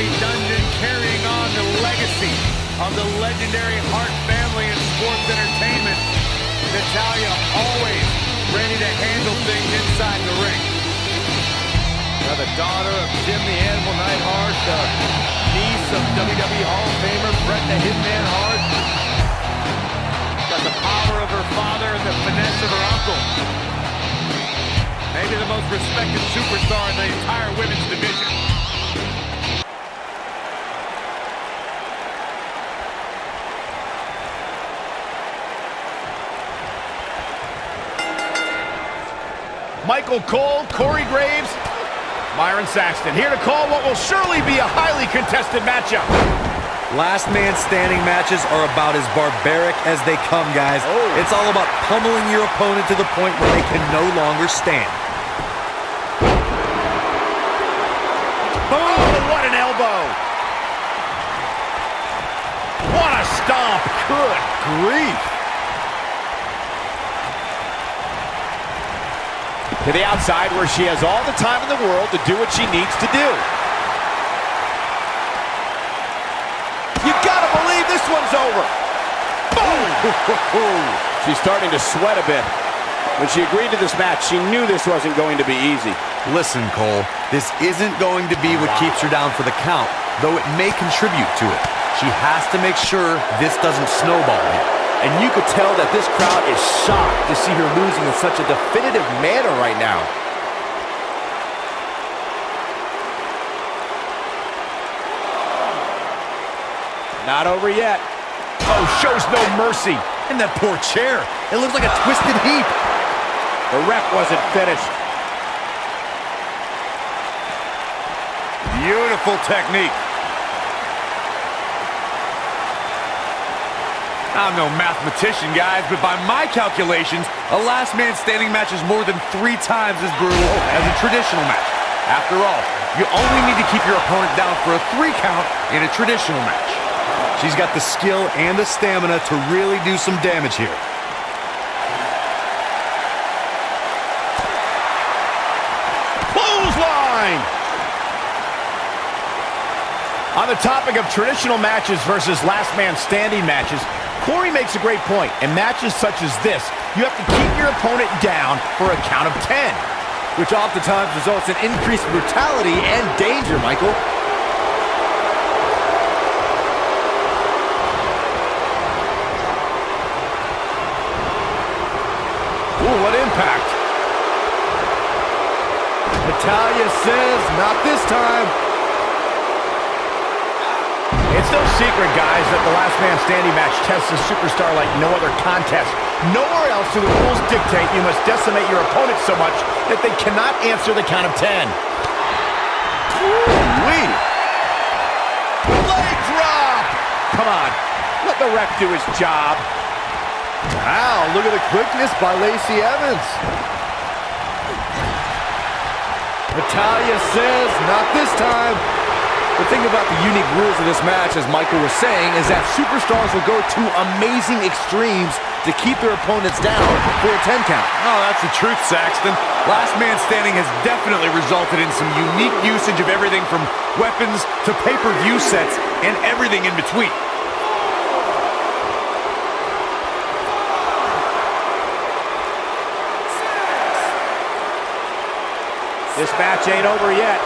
family dungeon, carrying on the legacy of the legendary Hart family in sports entertainment. Natalya always ready to handle things inside the ring. Now the daughter of Jim the Animal Neidhart, the niece of WWE Hall of Famer Bret the Hitman Hart. Got the power of her father and the finesse of her uncle. Maybe the most respected superstar in the entire women's division. Michael Cole, Corey Graves, Byron Saxton, here to call what will surely be a highly contested matchup. Last man standing matches are about as barbaric as they come, guys. It's all about pummeling your opponent to the point where they can no longer stand. Oh, what an elbow! What a stomp! Good grief! To the outside where she has all the time in the world to do what she needs to do. You gotta believe this one's over. Boom! She's starting to sweat a bit. When she agreed to this match, she knew this wasn't going to be easy. Listen, Cole, this isn't going to be what keeps her down for the count, though it may contribute to it. She has to make sure this doesn't snowball here. And you could tell that this crowd is shocked to see her losing in such a definitive manner right now. Not over yet. Oh, shows no mercy. And that poor chair. It looks like a twisted heap. The ref wasn't finished. Beautiful technique. I'm no mathematician, guys, but by my calculations, a last man standing match is more than 3 times as brutal as a traditional match. After all, you only need to keep your opponent down for a 3 count in a traditional match. She's got the skill and the stamina to really do some damage here. Clothesline! On the topic of traditional matches versus last man standing matches, Corey makes a great point. In matches such as this, you have to keep your opponent down for a count of 10. Which oftentimes results in increased brutality and danger, Michael. Ooh, what impact. Natalya says, not this time. It's no secret, guys, that the last man standing match tests a superstar like no other contest. Nowhere else do the rules dictate you must decimate your opponent so much that they cannot answer the count of 10. Ooh-wee. Leg drop! Come on, let the ref do his job. Wow, look at the quickness by Lacey Evans. Natalya says, not this time. The thing about the unique rules of this match, as Michael was saying, is that superstars will go to amazing extremes to keep their opponents down for a 10 count. Oh, that's the truth, Saxton. Last man standing has definitely resulted in some unique usage of everything from weapons to pay-per-view sets and everything in between. This match ain't over yet.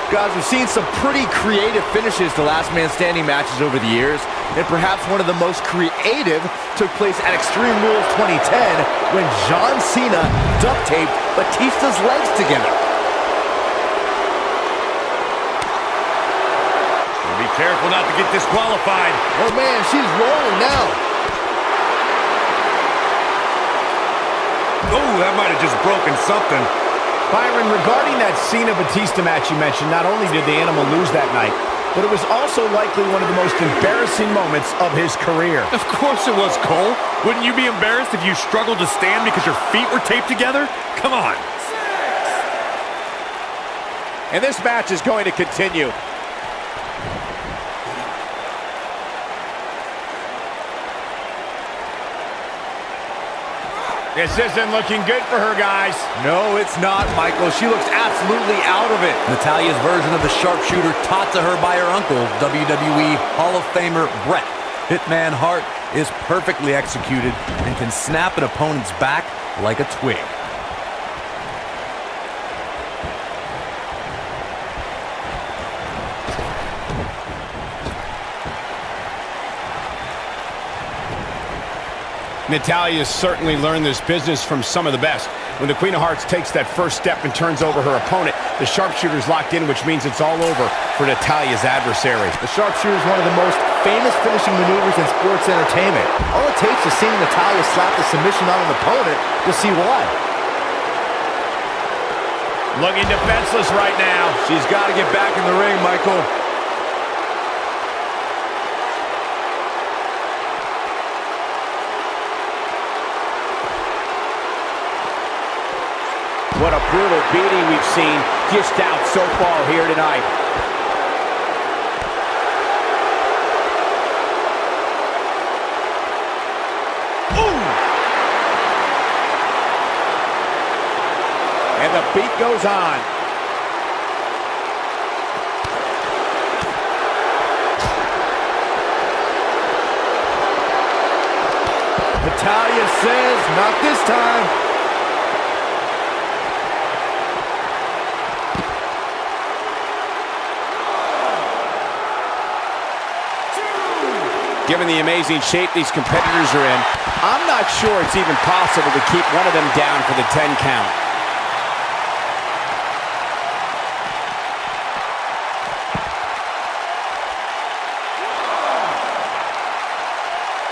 Guys, we've seen some pretty creative finishes to last man standing matches over the years, and perhaps one of the most creative took place at Extreme Rules 2010 when John Cena duct taped Batista's legs together. Be careful not to get disqualified. Oh man, she's rolling now. Oh, that might have just broken something. Byron, regarding that Cena-Batista match you mentioned, not only did the Animal lose that night, but it was also likely one of the most embarrassing moments of his career. Of course it was, Cole. Wouldn't you be embarrassed if you struggled to stand because your feet were taped together? Come on. And this match is going to continue. This isn't looking good for her, guys. No, it's not, Michael. She looks absolutely out of it. Natalya's version of the sharpshooter taught to her by her uncle, WWE Hall of Famer Bret. Hitman Hart is perfectly executed and can snap an opponent's back like a twig. Natalya has certainly learned this business from some of the best. When the Queen of Hearts takes that first step and turns over her opponent, the sharpshooter's locked in, which means it's all over for Natalya's adversary. The sharpshooter is one of the most famous finishing maneuvers in sports entertainment. All it takes is seeing Natalya slap the submission on an opponent to see why. Looking defenseless right now. She's got to get back in the ring, Michael. What a brutal beating we've seen dished out so far here tonight. Ooh! And the beat goes on. Natalya says, not this time. Given the amazing shape these competitors are in, I'm not sure it's even possible to keep one of them down for the 10 count.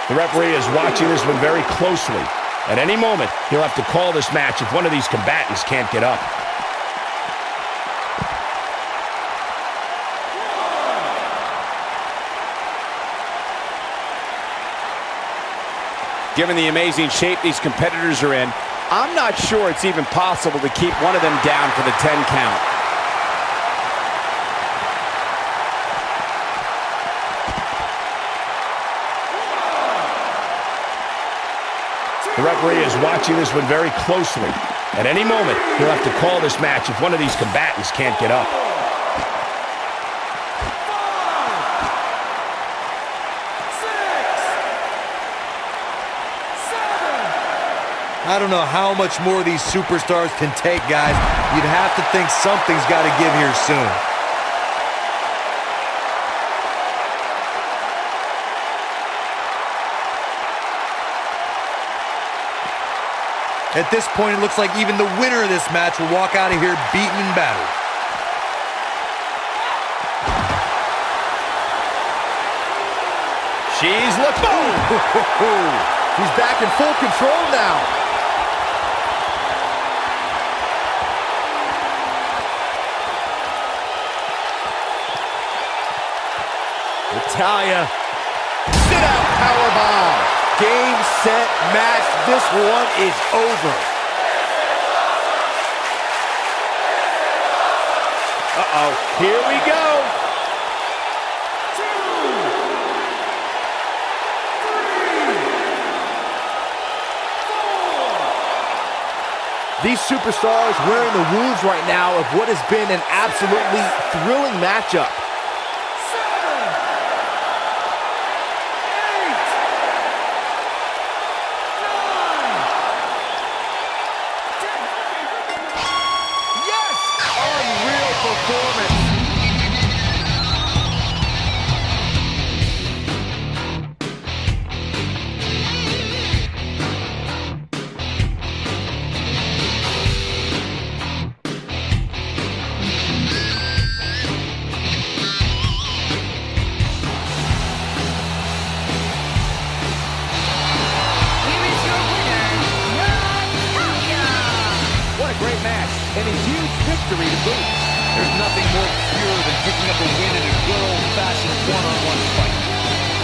The referee is watching this one very closely. At any moment, he'll have to call this match if one of these combatants can't get up. Given the amazing shape these competitors are in, I'm not sure it's even possible to keep one of them down for the 10 count. The referee is watching this one very closely. At any moment, he'll have to call this match if one of these combatants can't get up. I don't know how much more these superstars can take, guys. You'd have to think something's got to give here soon. At this point, it looks like even the winner of this match will walk out of here beaten and battered. She's looking. He's back in full control now. Natalya, sit-out powerbomb. Game, set, match. This one is over. Uh-oh, here we go. 2, 3, 4. These superstars wearing the wounds right now of what has been an absolutely thrilling matchup. And a huge victory to boot. There's nothing more pure than picking up a win in a good old-fashioned one-on-one fight.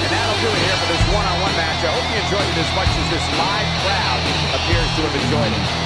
And that'll do it here for this one-on-one match. I hope you enjoyed it as much as this live crowd appears to have enjoyed it.